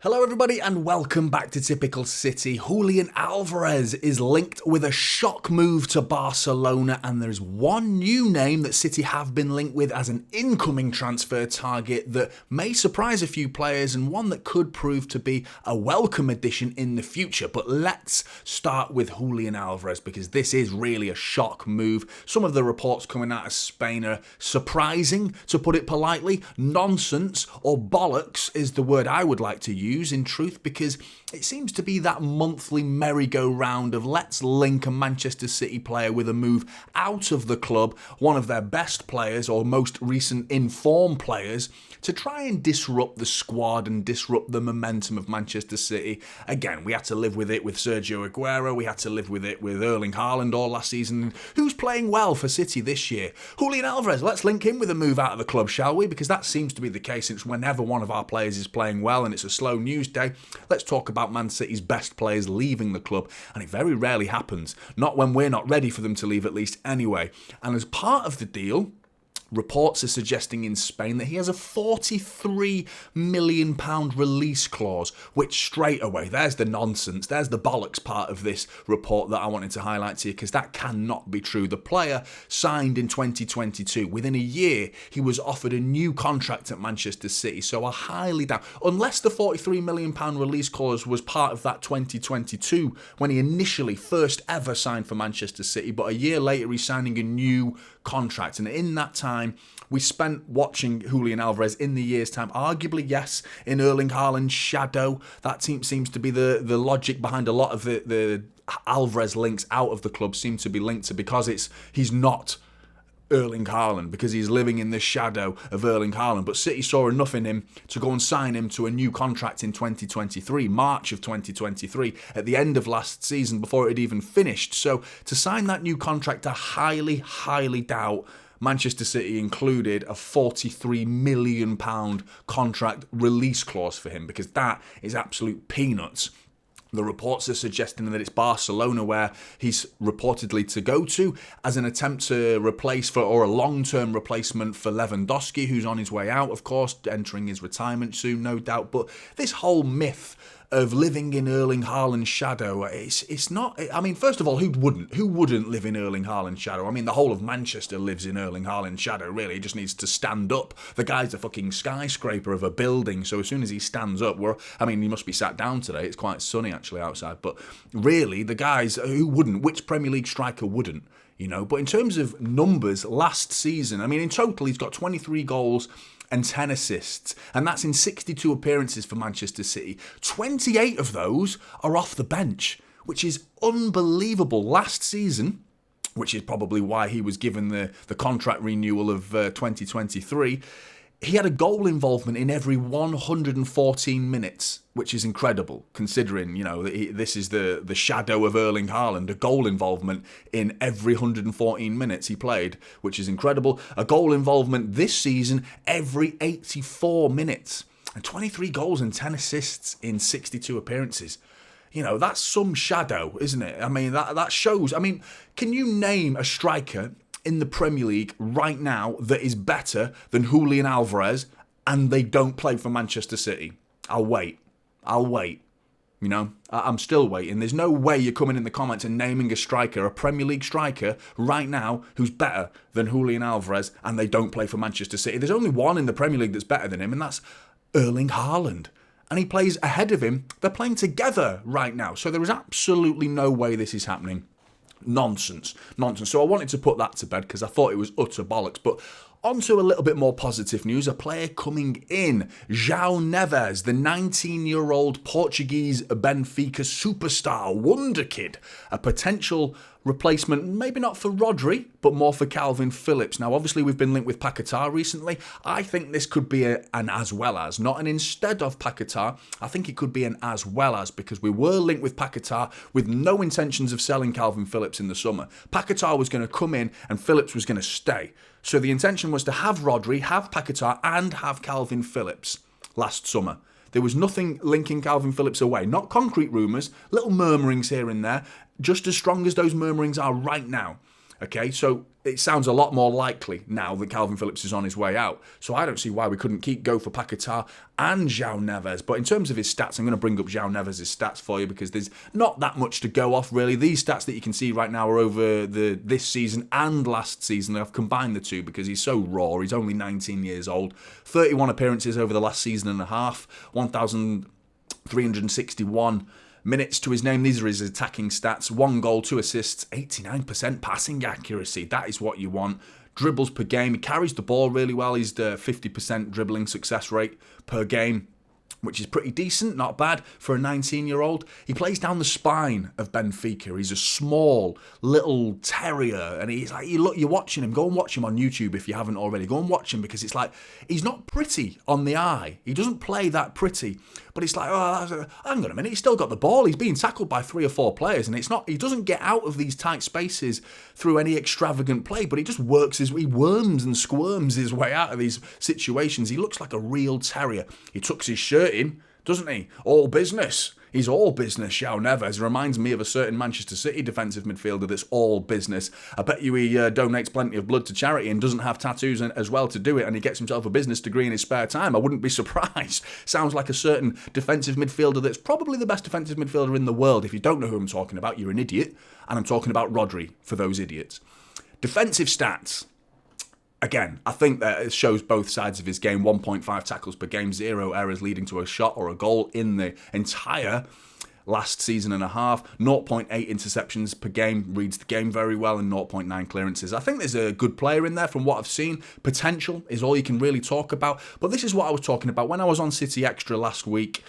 Hello everybody and welcome back to Typical City. Julian Alvarez is linked with a shock move to Barcelona, and there's one new name that City have been linked with as an incoming transfer target that may surprise a few players and one that could prove to be a welcome addition in the future. But let's start with Julian Alvarez because this is really a shock move. Some of the reports coming out of Spain are surprising, to put it politely. Nonsense or bollocks is the word I would like to use in truth, because it seems to be that monthly merry-go-round of let's link a Manchester City player with a move out of the club, one of their best players or most recent in-form players, to try and disrupt the squad and disrupt the momentum of Manchester City. Again, we had to live with it with Sergio Aguero, we had to live with it with Erling Haaland all last season. Who's playing well for City this year? Julian Alvarez. Let's link him with a move out of the club, shall we? Because that seems to be the case. It's whenever one of our players is playing well and it's a slow news day, let's talk about Man City's best players leaving the club, and it very rarely happens. Not when we're not ready for them to leave, at least anyway. And as part of the deal, reports are suggesting in Spain that he has a £43 million release clause, which straight away, there's the nonsense, there's the bollocks part of this report that I wanted to highlight to you, because that cannot be true. The player signed in 2022. Within a year, he was offered a new contract at Manchester City, so I highly doubt, unless the £43 million release clause was part of that 2022, when he initially first ever signed for Manchester City, but a year later he's signing a new contract, and in that time we spent watching Julian Alvarez in the year's time, arguably, yes, in Erling Haaland's shadow. That seems to be the logic behind a lot of the Alvarez links out of the club seem to be linked to, because he's not Erling Haaland, because he's living in the shadow of Erling Haaland. But City saw enough in him to go and sign him to a new contract in 2023, March of 2023, at the end of last season before it had even finished. So to sign that new contract, I highly, highly doubt Manchester City included a £43 million contract release clause for him, because that is absolute peanuts. The reports are suggesting that it's Barcelona where he's reportedly to go to as an attempt to replace or a long-term replacement for Lewandowski, who's on his way out, of course, entering his retirement soon, no doubt. But this whole myth of living in Erling Haaland's shadow, it's not, I mean, first of all, who wouldn't live in Erling Haaland's shadow? I mean, the whole of Manchester lives in Erling Haaland's shadow, really. He just needs to stand up. The guy's a fucking skyscraper of a building, so as soon as he stands up, he must be sat down today. It's quite sunny, actually, outside. But really, the guys, who wouldn't? Which Premier League striker wouldn't? But in terms of numbers, last season, I mean, in total, he's got 23 goals and 10 assists, and that's in 62 appearances for Manchester City. 28 of those are off the bench, which is unbelievable. Last season, which is probably why he was given the contract renewal of 2023, he had a goal involvement in every 114 minutes, which is incredible, considering, this is the shadow of Erling Haaland, a goal involvement in every 114 minutes he played, which is incredible. A goal involvement this season every 84 minutes. And 23 goals and 10 assists in 62 appearances. That's some shadow, isn't it? I mean, that shows. I mean, can you name a striker in the Premier League right now that is better than Julian Alvarez, and they don't play for Manchester City? I'll wait. I'm still waiting. There's no way you're coming in the comments and naming a Premier League striker right now who's better than Julian Alvarez, and they don't play for Manchester City. There's only one in the Premier League that's better than him, and that's Erling Haaland. And he plays ahead of him. They're playing together right now. So there is absolutely no way this is happening. Nonsense. So I wanted to put that to bed because I thought it was utter bollocks. But on to a little bit more positive news. A player coming in, Joao Neves, the 19-year-old Portuguese Benfica superstar, wonder kid, a potential replacement, maybe not for Rodri, but more for Calvin Phillips. Now, obviously, we've been linked with Paquetá recently. I think this could be an as well as, not an instead of Paquetá. I think it could be an as well as, because we were linked with Paquetá with no intentions of selling Calvin Phillips in the summer. Paquetá was going to come in and Phillips was going to stay. So the intention was to have Rodri, have Paquetá, and have Calvin Phillips last summer. There was nothing linking Calvin Phillips away. Not concrete rumours, little murmurings here and there, just as strong as those murmurings are right now. Okay, so it sounds a lot more likely now that Calvin Phillips is on his way out. So I don't see why we couldn't go for Paquetá and Joao Neves. But in terms of his stats, I'm going to bring up Joao Neves' stats for you because there's not that much to go off, really. These stats that you can see right now are over this season and last season. I've combined the two because he's so raw. He's only 19 years old. 31 appearances over the last season and a half. 1,361 minutes to his name. These are his attacking stats. 1 goal, 2 assists, 89% passing accuracy. That is what you want. Dribbles per game. He carries the ball really well. He's the 50% dribbling success rate per game, which is pretty decent, not bad for a 19-year-old. He plays down the spine of Benfica. He's a small little terrier, and he's like, you're watching him. Go and watch him on YouTube if you haven't already. Go and watch him because it's like he's not pretty on the eye. He doesn't play that pretty, but it's like, hang on a minute, he's still got the ball. He's being tackled by 3 or 4 players, and it's not. He doesn't get out of these tight spaces through any extravagant play, but he just he worms and squirms his way out of these situations. He looks like a real terrier. He tucks his shirt in, doesn't he? All business. He's all business, Joao Neves. Reminds me of a certain Manchester City defensive midfielder that's all business. I bet you he donates plenty of blood to charity and doesn't have tattoos as well to do it, and he gets himself a business degree in his spare time. I wouldn't be surprised. Sounds like a certain defensive midfielder that's probably the best defensive midfielder in the world. If you don't know who I'm talking about, you're an idiot. And I'm talking about Rodri, for those idiots. Defensive stats. Again, I think that it shows both sides of his game. 1.5 tackles per game, 0 errors leading to a shot or a goal in the entire last season and a half. 0.8 interceptions per game, reads the game very well, and 0.9 clearances. I think there's a good player in there from what I've seen. Potential is all you can really talk about. But this is what I was talking about when I was on City Extra last week.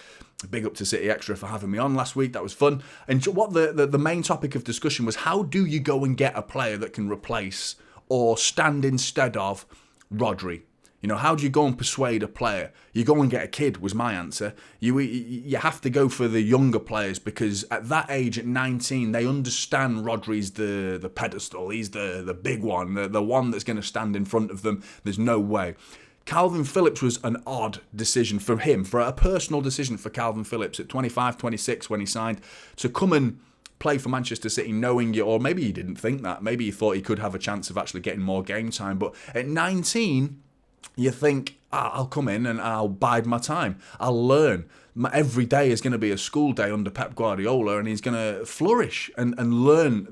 Big up to City Extra for having me on last week. That was fun. And what the main topic of discussion was, how do you go and get a player that can replace or stand instead of Rodri? You know, how do you go and persuade a player? You go and get a kid, was my answer. You have to go for the younger players because at that age, at 19, they understand Rodri's the pedestal. He's the big one, the one that's going to stand in front of them. There's no way. Calvin Phillips was an odd decision for him, for a personal decision for Calvin Phillips at 25, 26 when he signed, to come and play for Manchester City knowing you, or maybe he didn't think that. Maybe he thought he could have a chance of actually getting more game time. But at 19, you think, I'll come in and I'll bide my time. I'll learn. Every day is going to be a school day under Pep Guardiola, and he's going to flourish and learn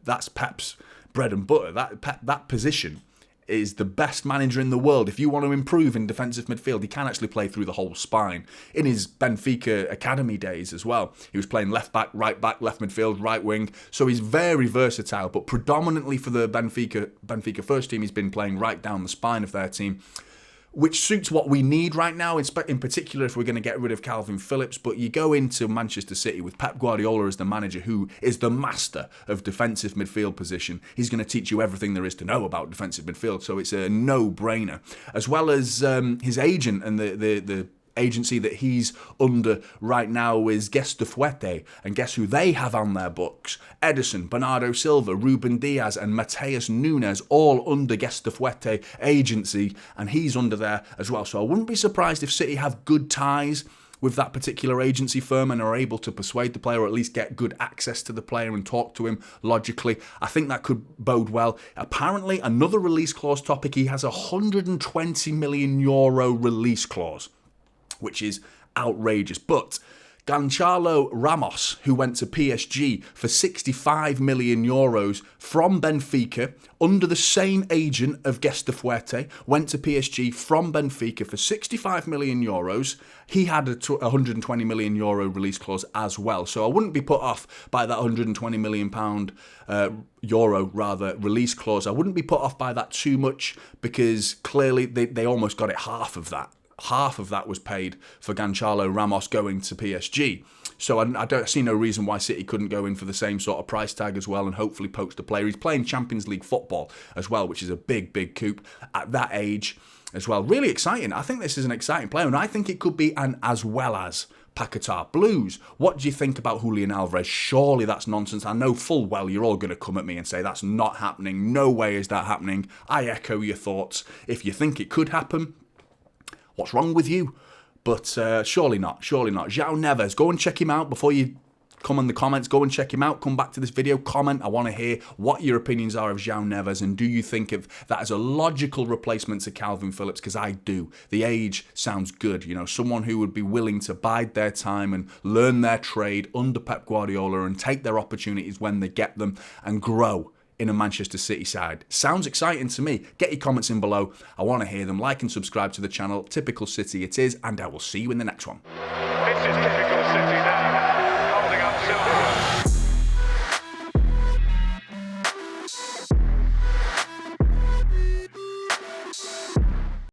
that's Pep's bread and butter. That position is the best manager in the world. If you want to improve in defensive midfield, he can actually play through the whole spine. In his Benfica academy days as well, he was playing left back, left midfield, right wing. So he's very versatile, but predominantly for the Benfica first team, he's been playing right down the spine of their team, which suits what we need right now, in particular if we're going to get rid of Calvin Phillips. But you go into Manchester City with Pep Guardiola as the manager, who is the master of defensive midfield position. He's going to teach you everything there is to know about defensive midfield, so it's a no-brainer. As well as his agent and the agency that he's under right now is Gesta Fuerte, and guess who they have on their books? Edison, Bernardo Silva, Ruben Diaz and Mateus Nunes, all under Gesta Fuerte agency, and he's under there as well. So I wouldn't be surprised if City have good ties with that particular agency firm and are able to persuade the player, or at least get good access to the player and talk to him logically. I think that could bode well. Apparently, another release clause topic, he has a €120 million release clause, which is outrageous. But Gonçalo Ramos, who went to PSG for €65 million from Benfica, under the same agent of Gesta Fuerte, went to PSG from Benfica for €65 million. He had a €120 million release clause as well. So I wouldn't be put off by that €120 million release clause. I wouldn't be put off by that too much, because clearly they almost got it half of that. Half of that was paid for Gonçalo Ramos going to PSG. So I don't see no reason why City couldn't go in for the same sort of price tag as well and hopefully poach the player. He's playing Champions League football as well, which is a big, big coup at that age as well. Really exciting. I think this is an exciting player, and I think it could be an as well as Paquetá. Blues, what do you think about Julian Alvarez? Surely that's nonsense. I know full well you're all going to come at me and say that's not happening. No way is that happening. I echo your thoughts. If you think it could happen, what's wrong with you? But surely not. Joao Neves, go and check him out before you come in the comments, go and check him out, come back to this video, comment. I want to hear what your opinions are of Joao Neves, and do you think of that as a logical replacement to Calvin Phillips? Because I do. The age sounds good, you know, someone who would be willing to bide their time and learn their trade under Pep Guardiola and take their opportunities when they get them and grow in a Manchester City side. Sounds exciting to me. Get your comments in below. I want to hear them. Like and subscribe to the channel. Typical City it is, and I will see you in the next one. This is typical City now, holding up silverware.